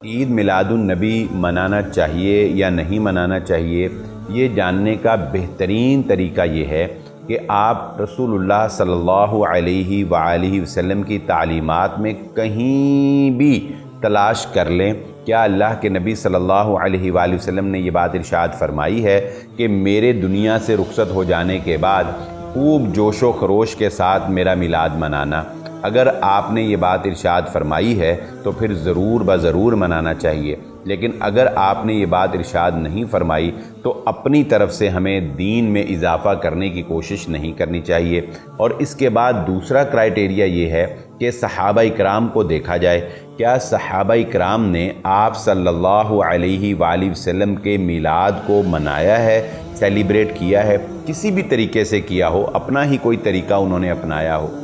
عید میلاد النبی منانا چاہیے یا نہیں منانا چاہیے، یہ جاننے کا بہترین طریقہ یہ ہے کہ آپ رسول اللہ صلی اللہ علیہ وآلہ وسلم کی تعلیمات میں کہیں بھی تلاش کر لیں۔ کیا اللہ کے نبی صلی اللہ علیہ وآلہ وسلم نے یہ بات ارشاد فرمائی ہے کہ میرے دنیا سے رخصت ہو جانے کے بعد خوب جوش و خروش کے ساتھ میرا میلاد منانا؟ اگر آپ نے یہ بات ارشاد فرمائی ہے تو پھر ضرور بضرور منانا چاہیے، لیکن اگر آپ نے یہ بات ارشاد نہیں فرمائی تو اپنی طرف سے ہمیں دین میں اضافہ کرنے کی کوشش نہیں کرنی چاہیے۔ اور اس کے بعد دوسرا کرائٹیریا یہ ہے کہ صحابہ اکرام کو دیکھا جائے، کیا صحابہ اکرام نے آپ صلی اللہ علیہ وآلہ وسلم کے میلاد کو منایا ہے، سیلیبریٹ کیا ہے؟ کسی بھی طریقے سے کیا ہو، اپنا ہی کوئی طریقہ انہوں نے اپنایا ہو۔